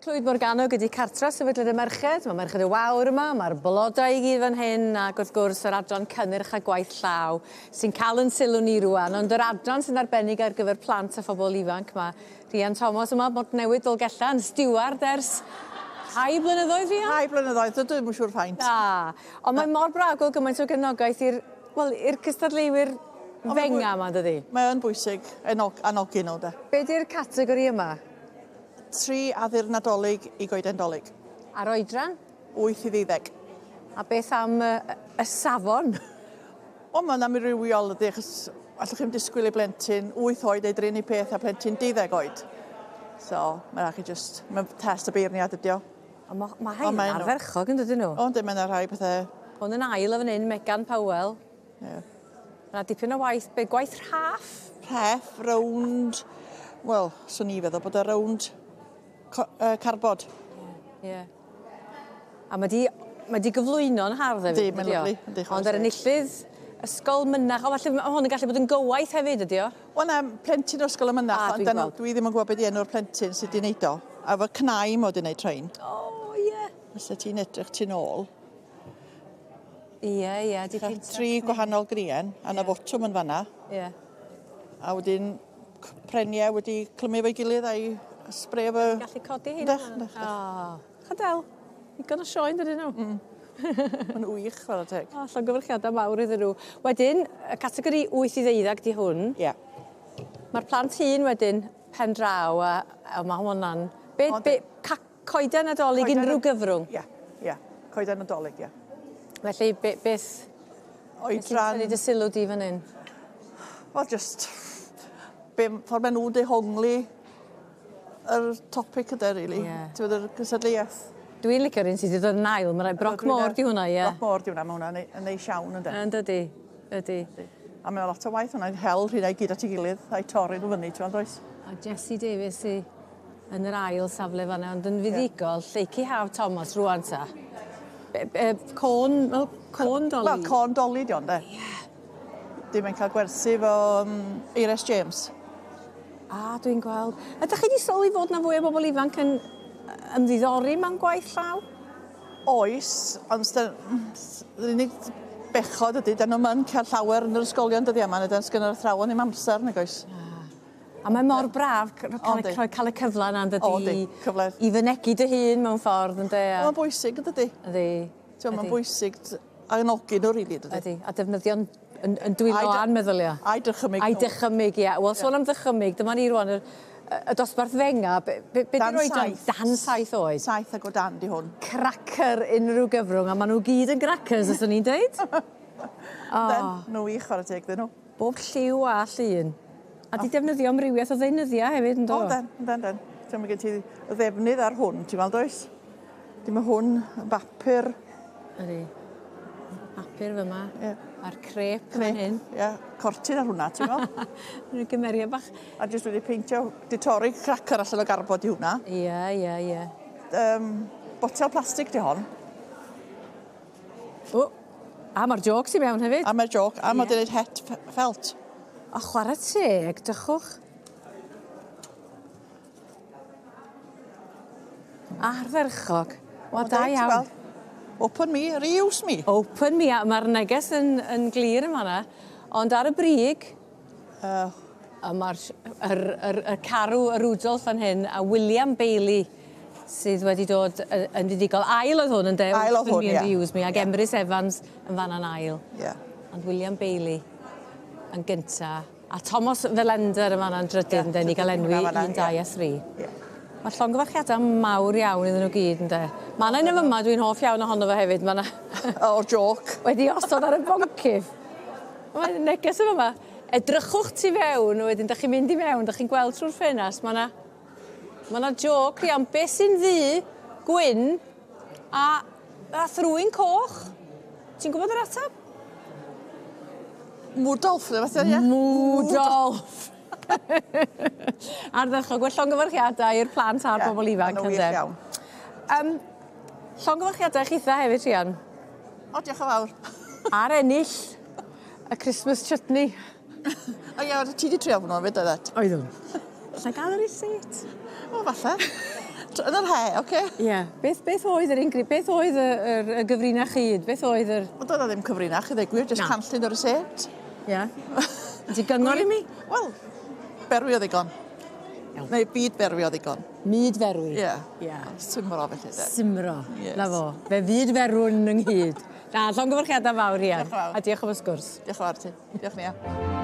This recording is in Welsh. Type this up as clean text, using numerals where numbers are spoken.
Clwyd Morgannwg ydi cartra sefydliad y merched. Mae Merched y Wawr yma, mae'r blodau i gyd fan hyn, ac wrth gwrs yr adran cynnyrch a gwaith llaw sy'n cael yn sylw ni rwan. Ond yr adran sy'n arbennig ar gyfer plant a phobl ifanc, mae Rhian Thomas yma, bod newid Dolgella yn stiward ers 2 blynyddoedd, Rhian? 2 blynyddoedd, dydw i'm yn siŵr faint. Da, ond mae'n mor bragol gymaint o gefnogaeth i'r cystadleuwyr fenga yma, dydi? Mae'n bwysig, anogi nhw, de. Be di'r categori yma? 3 addur nadolig i goedendolig. A'r oedran? 8 i 12. A beth am y safon? O, mae'n amrywiol ydy, achos allwch chi'n disgwyl i blentyn 8 oed ei drin i peth a blentyn 12 oed. So, mae'n rhaid i mae'n test y beirniad ydi o. Mae hyn arferchog yn dydyn nhw? O, dim yn rhai bethau. Hwn yn ail o fan hyn, Megan Powell. Ie. Mae dipyn o waith, gwaith rhaff? Rhaff, rownd, wel, swn i feddwl bod y rownd carbod. Ie. A mae di gyflwyno'n hardd hefyd, Di, mae'n lyflu. Ond ar enillydd ysgol mynach, o falle mae hwn yn gallu bod yn gywaith hefyd, ydi o? Wel, na, plentyn o ysgol y mynach, ond dwi ddim yn gwybod beth i enw'r plentyn sydd wedi wneud o. A fo cnau mod i wneud trein. O, ie. Fysa ti'n edrych tu nôl. Ie, 3 gwahanol grien, a na fotwm yn fanna. Ie. A wedyn preniau wedi clymu fo'i gilydd a'i spray efo... Gallu codi hyn? O, chadel. Digon o sioe yn dydyn nhw. Mae'n wych, fel y teg. O, llongyfarchiadau mawr iddyn nhw. Wedyn, y categori 8 i 12 di hwn. Ie. Mae'r plant hun wedyn pen draw, a mae hwnna'n... Coeden nadolig unrhyw gyfrwng? Ie. Coeden nadolig, ie. Felly, beth... Oedran... Beth sy'n dy sylw di fan hyn? Wel, just... Ffordd maen nhw'n dehongli yr topic ydy, really. Ti'n bod yr gysadleuaeth. Dwi'n licio'r un sydd wedi dod yn ail. Mae'n broc môr di hwnna, ie. Broc môr di hwnna, mae hwnna'n yn ei siawn ydy. Ydy. A mae'n lot o waith hwnna'n hel rhywun ei gyd at ei gilydd, a'i torri nhw fyny, ti'n does? A Jessie Davies i yn yr ail safle fanna, ond yn fuddigol, Lleici Haf Thomas rwan ta. Côn doli? Wel, côn doli di ond, de. Dim yn cael gwersi fo Eires James. A, dwi'n gweld. Ydych chi wedi sylwi fod na fwy o bobl ifanc yn ymddiddori mewn gwaith llaw? Oes, ond yr unig bechod ydy, dyn nhw'n cael llawer yn yr ysgolion dyddi yma, nid yn sgyn yr athrawon i'm amser, nag oes. A mae mor braf cael y cyfle yna, ydy, i fynegu dy hun mewn ffordd, ynddi? Mae'n bwysig, ydy. Ydy. Mae'n bwysig a anogi nhw, rili, ydy. Ydy, a defnyddio'n dwylo anmeddylio. A'i dychymig nhw. A'i dychymig, ie. Wel, sôn am dychymig, dyma ni rwan, y dosbarth fenga, be di'n rhoi dan 7 oed? 7 ag o dan di hwn. Cracker unrhyw gyfrwng, a maen nhw gyd yn crackers, ysyn ni'n deud? Nhw wych ar y teg, dyn nhw. Bob lliw a llun. A di defnyddio amrywiaeth o ddeunyddiau hefyd, yn do? O, den. Ti'n gen ti y ddefnydd ar hwn, ti'n meddwl, does? Dim y hwn, bapur. Ydy. Bapur fyma. A'r crep fan hyn. Ie, cortyn ar hwnna, ti'n meddwl? Yn y gymeriad bach. A jyst wedi peintio, di torri cracker allan o garbod i hwnna. Ie. Botel plastig di hon. O, a mae'r jocs i mewn hefyd. A mae'r joc, a mae wedi gwneud het ffelt. O, chwarae teg, dychwch. Arferchog. O, da iawn. Open me, reuse me. Open me, mae'r neges yn glir yma na. Ond ar y brig, mae'r carw, y Rudolf fan hyn, a William Bailey, sydd wedi dod yn ddidigol. Ail oedd hwn yn de. Ail oedd hwn, ie. Reuse me, ac Emrys Evans yn fan yn ail. Ie. Ond William Bailey yn gynta. A Thomas Felender yn fan yn drydydd, yn de, ni gael enwi 1, 2 a 3. Mae llongyfarchiadau mawr iawn iddyn nhw gyd, ynddo. Mae yna un yma, dwi'n hoff iawn ohono fe hefyd. O'r joc. Wedi osod ar y boncyff. Mae'n neges yma. Edrychwch tu fewn, wedyn, da chi'n mynd i mewn, da chi'n gweld trwy'r ffenast. Mae yna joc iawn. Be sy'n ddu, gwyn, a thrwyn coch. Ti'n gwybod yr ateb? Mwdolf, neu fath ie? Mwdolf. Ardderchog, wel llongyfarchiadau i'r plant a'r bobl ifanc. Mae'n wych iawn. Llongyfarchiadau eich eitha hefyd, Rhian? O, diolch yn fawr. Ar ennill y Christmas chutney. O ie, ti di trio hwnnw fyd, oedd? Oeddwn. Lla gael yr receipt? O, falle. yn yr he, oce? Ie. Beth oedd yr ingrid? Beth oedd y gyfrinach hyd? Beth oedd yr... Ond oedd ddim cyfrinach, i ddweud gwir, jyst Na. canllun o'r set. Ie. Ti gyngor i mi? Wel, berwi o ddigon. Iawn. Neu byd berwi o ddigon. Myd ferwi? Ie. Ie. Symro felly, de. Simro. Yes. Na fo. Fe fyd ferwn ynghyd. Na, llongyfarchiadau fawr iawn. Diolch yn fawr. A diolch am y sgwrs. Diolch yn fawr ti. Diolch ni.